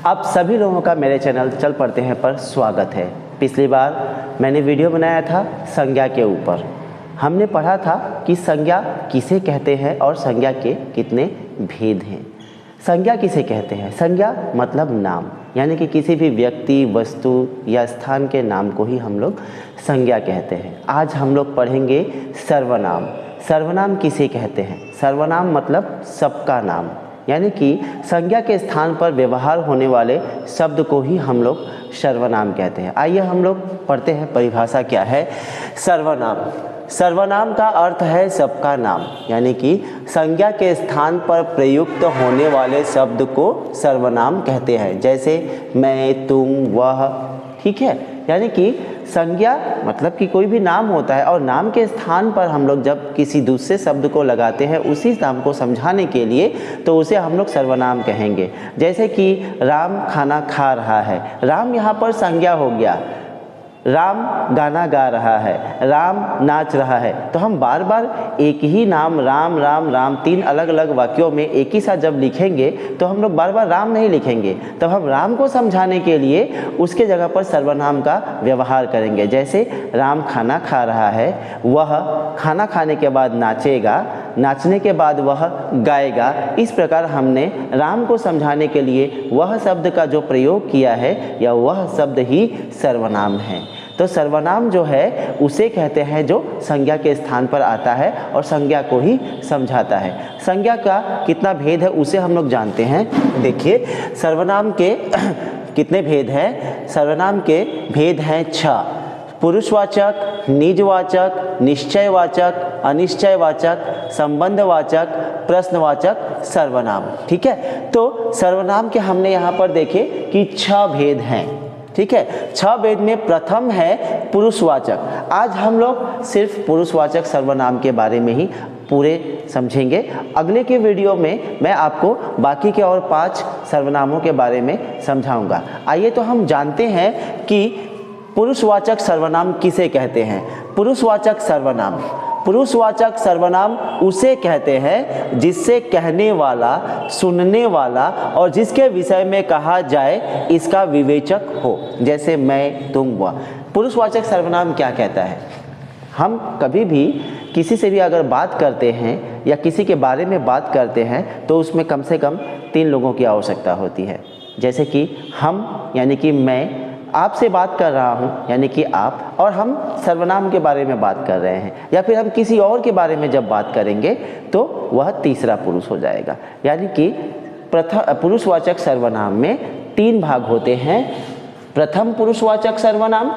आप सभी लोगों का मेरे चैनल चल पड़ते हैं पर स्वागत है। पिछली बार मैंने वीडियो बनाया था संज्ञा के ऊपर। हमने पढ़ा था कि संज्ञा किसे कहते हैं और संज्ञा के कितने भेद हैं। संज्ञा किसे कहते हैं? संज्ञा मतलब नाम, यानी कि किसी भी व्यक्ति, वस्तु या स्थान के नाम को ही हम लोग संज्ञा कहते हैं। आज हम लोग पढ़ेंगे सर्वनाम। सर्वनाम किसे कहते हैं? सर्वनाम मतलब सबका नाम, यानी कि संज्ञा के स्थान पर व्यवहार होने वाले शब्द को ही हम लोग सर्वनाम कहते हैं। आइए हम लोग पढ़ते हैं परिभाषा क्या है सर्वनाम। सर्वनाम का अर्थ है सबका नाम, यानी कि संज्ञा के स्थान पर प्रयुक्त होने वाले शब्द को सर्वनाम कहते हैं। जैसे मैं, तुम, वह, ठीक है। यानी कि संज्ञा मतलब कि कोई भी नाम होता है और नाम के स्थान पर हम लोग जब किसी दूसरे शब्द को लगाते हैं उसी नाम को समझाने के लिए, तो उसे हम लोग सर्वनाम कहेंगे। जैसे कि राम खाना खा रहा है, राम यहाँ पर संज्ञा हो गया। राम गाना गा रहा है, राम नाच रहा है। तो हम बार बार एक ही नाम राम राम राम तीन अलग अलग वाक्यों में एक ही साथ जब लिखेंगे तो हम लोग बार बार राम नहीं लिखेंगे। तब हम राम को समझाने के लिए उसके जगह पर सर्वनाम का व्यवहार करेंगे। जैसे राम खाना खा रहा है, वह खाना खाने के बाद नाचेगा, नाचने के बाद वह गाएगा। इस प्रकार हमने राम को समझाने के लिए वह शब्द का जो प्रयोग किया है या वह शब्द ही सर्वनाम है। तो सर्वनाम जो है उसे कहते हैं जो संज्ञा के स्थान पर आता है और संज्ञा को ही समझाता है। संज्ञा का कितना भेद है उसे हम लोग जानते हैं। देखिए सर्वनाम के कितने भेद हैं। सर्वनाम के भेद हैं 6। पुरुषवाचक, निजवाचक, निश्चयवाचक, अनिश्चयवाचक, संबंधवाचक, प्रश्नवाचक सर्वनाम। ठीक है, तो सर्वनाम के हमने यहाँ पर देखे कि 6 भेद हैं। ठीक है, 6 भेद में प्रथम है पुरुषवाचक। आज हम लोग सिर्फ पुरुषवाचक सर्वनाम के बारे में ही पूरे समझेंगे। अगले के वीडियो में मैं आपको बाकी के और 5 सर्वनामों के बारे में समझाऊंगा। आइए तो हम जानते हैं कि पुरुषवाचक सर्वनाम किसे कहते हैं। पुरुषवाचक सर्वनाम, पुरुषवाचक सर्वनाम उसे कहते हैं जिससे कहने वाला, सुनने वाला और जिसके विषय में कहा जाए इसका विवेचक हो। जैसे मैं, तुम, वह। पुरुषवाचक सर्वनाम क्या कहता है? हम कभी भी किसी से भी अगर बात करते हैं या किसी के बारे में बात करते हैं तो उसमें कम से कम 3 लोगों की आवश्यकता होती है। जैसे कि हम यानी कि मैं आपसे बात कर रहा हूँ यानी कि आप, और हम सर्वनाम के बारे में बात कर रहे हैं, या फिर हम किसी और के बारे में जब बात करेंगे तो वह तीसरा पुरुष हो जाएगा। यानी कि पुरुषवाचक सर्वनाम में 3 भाग होते हैं। प्रथम पुरुषवाचक सर्वनाम,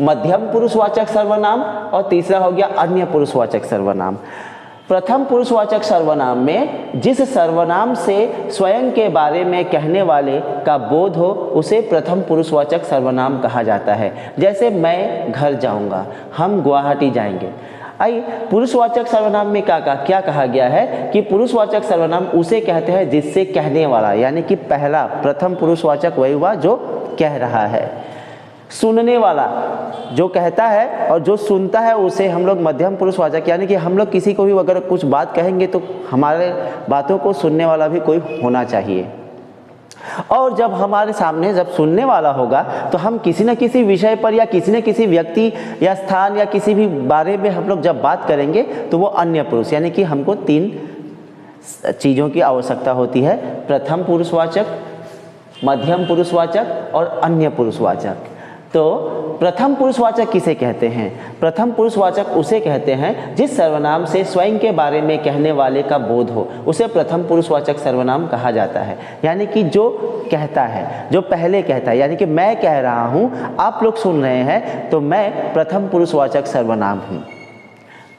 मध्यम पुरुषवाचक सर्वनाम और तीसरा हो गया अन्य पुरुषवाचक सर्वनाम। प्रथम पुरुषवाचक सर्वनाम में जिस सर्वनाम से स्वयं के बारे में कहने वाले का बोध हो उसे प्रथम पुरुषवाचक सर्वनाम कहा जाता है। जैसे मैं घर जाऊंगा, हम गुवाहाटी जाएंगे। आइए पुरुषवाचक सर्वनाम में क्या कहा गया है कि पुरुषवाचक सर्वनाम उसे कहते हैं जिससे कहने वाला, यानी कि पहला प्रथम पुरुषवाचक वही हुआ जो कह रहा है। सुनने वाला जो कहता है और जो सुनता है उसे हम लोग मध्यम पुरुषवाचक, यानी कि हम लोग किसी को भी अगर कुछ बात कहेंगे तो हमारे बातों को सुनने वाला भी कोई होना चाहिए। और जब हमारे सामने जब सुनने वाला होगा तो हम किसी न किसी विषय पर या किसी न किसी व्यक्ति या स्थान या किसी भी बारे में हम लोग जब बात करेंगे तो वो अन्य पुरुष, यानी कि हमको 3 चीज़ों की आवश्यकता होती है। प्रथम पुरुषवाचक, मध्यम पुरुषवाचक और अन्य पुरुषवाचक। तो प्रथम पुरुषवाचक किसे कहते हैं? प्रथम पुरुषवाचक उसे कहते हैं जिस सर्वनाम से स्वयं के बारे में कहने वाले का बोध हो उसे प्रथम पुरुषवाचक सर्वनाम कहा जाता है। यानी कि जो कहता है, जो पहले कहता है, यानी कि मैं कह रहा हूँ, आप लोग सुन रहे हैं, तो मैं प्रथम पुरुषवाचक सर्वनाम हूँ।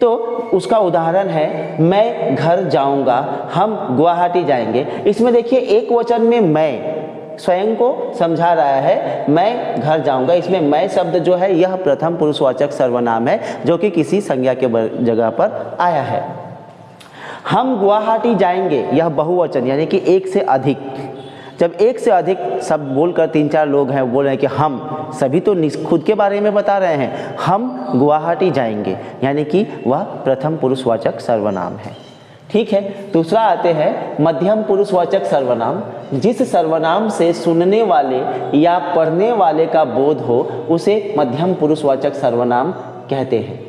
तो उसका उदाहरण है मैं घर जाऊँगा, हम गुवाहाटी जाएंगे। इसमें देखिए एक वचन में मैं स्वयं को समझा रहा है, मैं घर जाऊंगा। इसमें मैं शब्द जो है यह प्रथम पुरुषवाचक सर्वनाम है जो कि किसी संज्ञा के जगह पर आया है। हम गुवाहाटी जाएंगे, यह बहुवचन, यानी कि एक से अधिक। जब एक से अधिक शब्द बोलकर 3-4 लोग हैं बोल रहे हैं कि हम, सभी तो खुद के बारे में बता रहे हैं, हम गुवाहाटी जाएंगे, यानी कि वह प्रथम पुरुषवाचक सर्वनाम है। ठीक है। दूसरा आते हैं मध्यम पुरुषवाचक सर्वनाम। जिस सर्वनाम से सुनने वाले या पढ़ने वाले का बोध हो उसे मध्यम पुरुषवाचक सर्वनाम कहते हैं।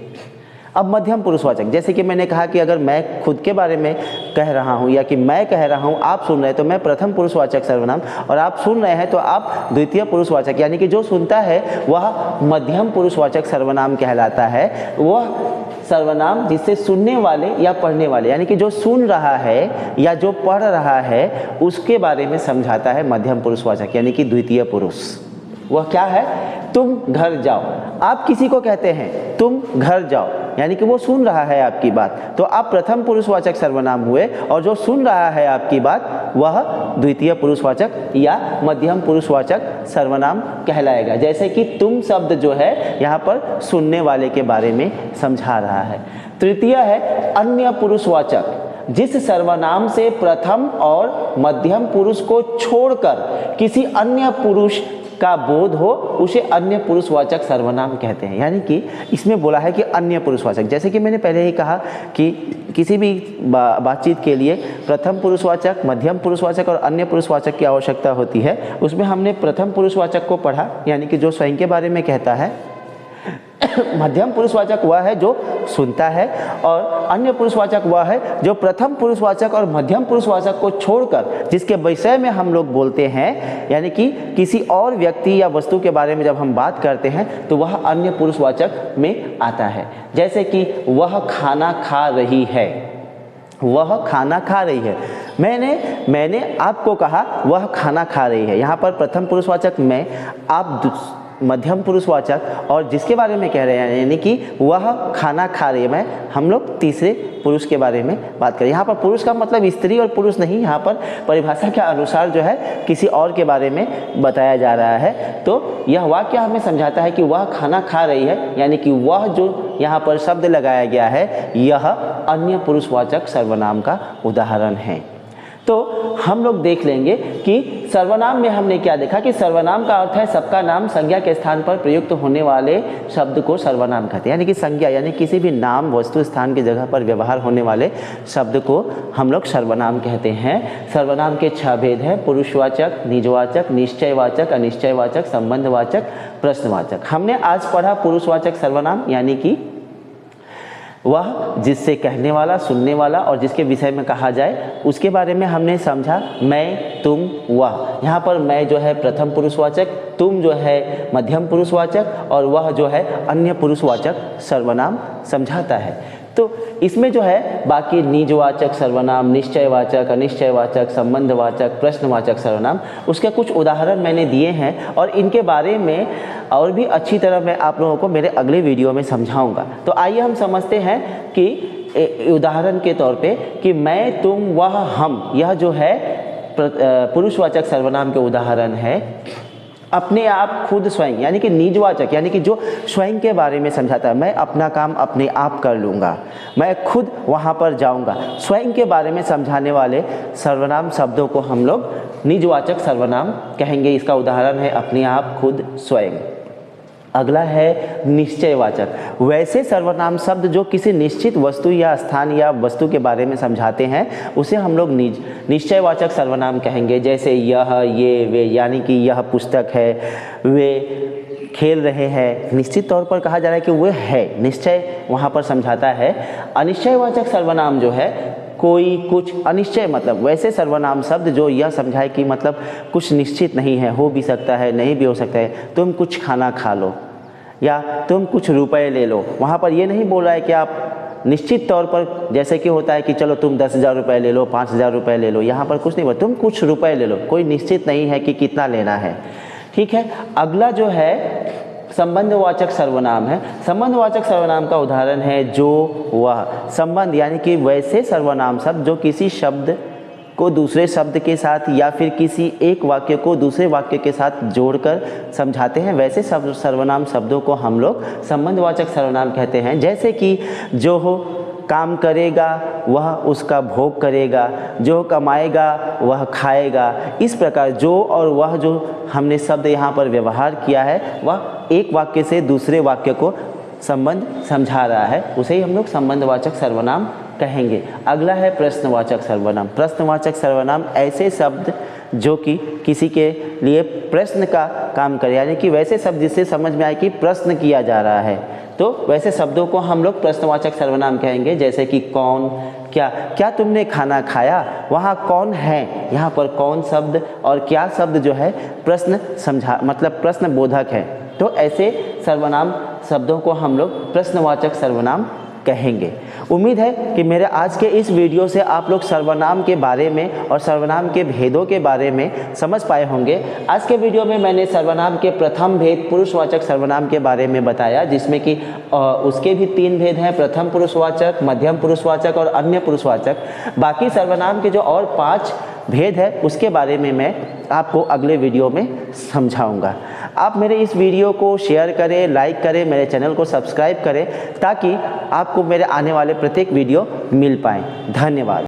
अब मध्यम पुरुषवाचक, जैसे कि मैंने कहा कि अगर मैं खुद के बारे में कह रहा हूँ या कि मैं कह रहा हूँ, आप सुन रहे हैं तो मैं प्रथम पुरुषवाचक सर्वनाम, और आप सुन रहे हैं तो आप द्वितीय पुरुषवाचक, यानी कि जो सुनता है वह मध्यम पुरुषवाचक सर्वनाम कहलाता है। वह सर्वनाम जिससे सुनने वाले या पढ़ने वाले, यानी कि जो सुन रहा है या जो पढ़ रहा है उसके बारे में समझाता है मध्यम पुरुषवाचक, यानी कि द्वितीय पुरुष। वह क्या है? तुम घर जाओ। आप किसी को कहते हैं तुम घर जाओ, यानी कि वो सुन रहा है आपकी बात, तो आप प्रथम पुरुषवाचक सर्वनाम हुए, और जो सुन रहा है आपकी बात वह द्वितीय पुरुषवाचक या मध्यम पुरुषवाचक सर्वनाम कहलाएगा। जैसे कि तुम शब्द जो है यहाँ पर सुनने वाले के बारे में समझा रहा है। तृतीय है अन्य पुरुषवाचक। जिस सर्वनाम से प्रथम और मध्यम पुरुष को छोड़कर किसी अन्य पुरुष का बोध हो उसे अन्य पुरुषवाचक सर्वनाम कहते हैं। यानी कि इसमें बोला है कि अन्य पुरुषवाचक, जैसे कि मैंने पहले ही कहा कि किसी भी बातचीत के लिए प्रथम पुरुषवाचक, मध्यम पुरुषवाचक और अन्य पुरुषवाचक की आवश्यकता होती है। उसमें हमने प्रथम पुरुषवाचक को पढ़ा, यानी कि जो स्वयं के बारे में कहता है। मध्यम पुरुषवाचक वह है जो सुनता है, और अन्य पुरुषवाचक वह है जो प्रथम पुरुषवाचक और मध्यम पुरुषवाचक को छोड़कर जिसके विषय में हम लोग बोलते हैं, यानी कि किसी और व्यक्ति या वस्तु के बारे में जब हम बात करते हैं तो वह अन्य पुरुषवाचक में आता है। जैसे कि वह खाना खा रही है, वह खाना खा रही है। मैंने आपको कहा वह खाना खा रही है। यहाँ पर प्रथम पुरुषवाचक में, आप मध्यम पुरुषवाचक और जिसके बारे में कह रहे हैं, यानी कि वह खाना खा रही है, मैं हम लोग तीसरे पुरुष के बारे में बात करें। यहाँ पर पुरुष का मतलब स्त्री और पुरुष नहीं, यहाँ पर परिभाषा के अनुसार जो है किसी और के बारे में बताया जा रहा है। तो यह वाक्य हमें समझाता है कि वह खाना खा रही है, यानी कि वह जो यहाँ पर शब्द लगाया गया है यह अन्य पुरुषवाचक सर्वनाम का उदाहरण है। तो हम लोग देख लेंगे कि सर्वनाम में हमने क्या देखा कि सर्वनाम का अर्थ है सबका नाम संज्ञा के स्थान पर प्रयुक्त होने वाले शब्द को सर्वनाम कहते हैं। यानी कि संज्ञा, यानी किसी भी नाम, वस्तु, स्थान की जगह पर व्यवहार होने वाले शब्द को हम लोग सर्वनाम कहते हैं। सर्वनाम के 6 भेद हैं: पुरुषवाचक, निजवाचक, निश्चयवाचक, अनिश्चयवाचक, संबंधवाचक, प्रश्नवाचक। हमने आज पढ़ा पुरुषवाचक सर्वनाम, यानी कि वह जिससे कहने वाला, सुनने वाला और जिसके विषय में कहा जाए उसके बारे में हमने समझा। मैं, तुम, वह। यहाँ पर मैं जो है प्रथम पुरुषवाचक, तुम जो है मध्यम पुरुषवाचक और वह जो है अन्य पुरुषवाचक सर्वनाम समझाता है। तो इसमें जो है बाकी निजवाचक सर्वनाम, निश्चयवाचक, अनिश्चयवाचक, संबंधवाचक, प्रश्नवाचक सर्वनाम, उसके कुछ उदाहरण मैंने दिए हैं और इनके बारे में और भी अच्छी तरह मैं आप लोगों को मेरे अगले वीडियो में समझाऊंगा। तो आइए हम समझते हैं कि उदाहरण के तौर पे कि मैं, तुम, वह, हम, यह जो है पुरुषवाचक सर्वनाम के उदाहरण है। अपने आप, खुद, स्वयं, यानी कि निजवाचक, यानी कि जो स्वयं के बारे में समझाता है। मैं अपना काम अपने आप कर लूँगा, मैं खुद वहाँ पर जाऊँगा। स्वयं के बारे में समझाने वाले सर्वनाम शब्दों को हम लोग निजवाचक सर्वनाम कहेंगे। इसका उदाहरण है अपने आप, खुद, स्वयं। अगला है निश्चयवाचक। वैसे सर्वनाम शब्द जो किसी निश्चित वस्तु या स्थान या वस्तु के बारे में समझाते हैं उसे हम लोग निश्चयवाचक सर्वनाम कहेंगे। जैसे यह, ये, वे, यानी कि यह पुस्तक है, वे खेल रहे हैं। निश्चित तौर पर कहा जा रहा है कि वो है, निश्चय वहाँ पर समझाता है। अनिश्चयवाचक सर्वनाम जो है कोई, कुछ, अनिश्चय मतलब वैसे सर्वनाम शब्द जो यह समझाए कि मतलब कुछ निश्चित नहीं है, हो भी सकता है, नहीं भी हो सकता है। तुम कुछ खाना खा लो या तुम कुछ रुपए ले लो। वहाँ पर ये नहीं बोल रहा है कि आप निश्चित तौर पर, जैसे कि होता है कि चलो तुम 10,000 रुपये ले लो, 5,000 रुपये ले लो। यहाँ पर कुछ नहीं बोला, तुम कुछ रुपए ले लो, कोई निश्चित नहीं है कि कितना लेना है। ठीक है। अगला जो है संबंधवाचक सर्वनाम है। संबंधवाचक सर्वनाम का उदाहरण है जो, वह। संबंध यानी कि वैसे सर्वनाम शब्द जो किसी शब्द को दूसरे शब्द के साथ या फिर किसी एक वाक्य को दूसरे वाक्य के साथ जोड़कर समझाते हैं, वैसे सर्वनाम शब्दों को हम लोग संबंधवाचक सर्वनाम कहते हैं। जैसे कि जो हो काम करेगा वह उसका भोग करेगा, जो कमाएगा वह खाएगा। इस प्रकार जो और वह जो हमने शब्द यहाँ पर व्यवहार किया है वह एक वाक्य से दूसरे वाक्य को संबंध समझा रहा है, उसे ही हम लोग संबंधवाचक सर्वनाम कहेंगे। अगला है प्रश्नवाचक सर्वनाम। प्रश्नवाचक सर्वनाम ऐसे शब्द जो कि किसी के लिए प्रश्न का काम करे, यानी कि वैसे शब्द जिससे समझ में आए कि प्रश्न किया जा रहा है, तो वैसे शब्दों को हम लोग प्रश्नवाचक सर्वनाम कहेंगे। जैसे कि कौन, क्या, क्या तुमने खाना खाया, वहाँ कौन है, यहाँ पर कौन शब्द और क्या शब्द जो है प्रश्न समझा, मतलब प्रश्न बोधक है। तो ऐसे सर्वनाम शब्दों को हम लोग प्रश्नवाचक सर्वनाम कहेंगे। उम्मीद है कि मेरे आज के इस वीडियो से आप लोग सर्वनाम के बारे में और सर्वनाम के भेदों के बारे में समझ पाए होंगे। आज के वीडियो में मैंने सर्वनाम के प्रथम भेद पुरुषवाचक सर्वनाम के बारे में बताया, जिसमें कि उसके भी 3 भेद हैं, प्रथम पुरुषवाचक, मध्यम पुरुषवाचक और अन्य पुरुषवाचक। बाकी सर्वनाम के जो और 5 भेद है उसके बारे में मैं आपको अगले वीडियो में समझाऊंगा। आप मेरे इस वीडियो को शेयर करें, लाइक करें, मेरे चैनल को सब्सक्राइब करें ताकि आपको मेरे आने वाले प्रत्येक वीडियो मिल पाएँ। धन्यवाद।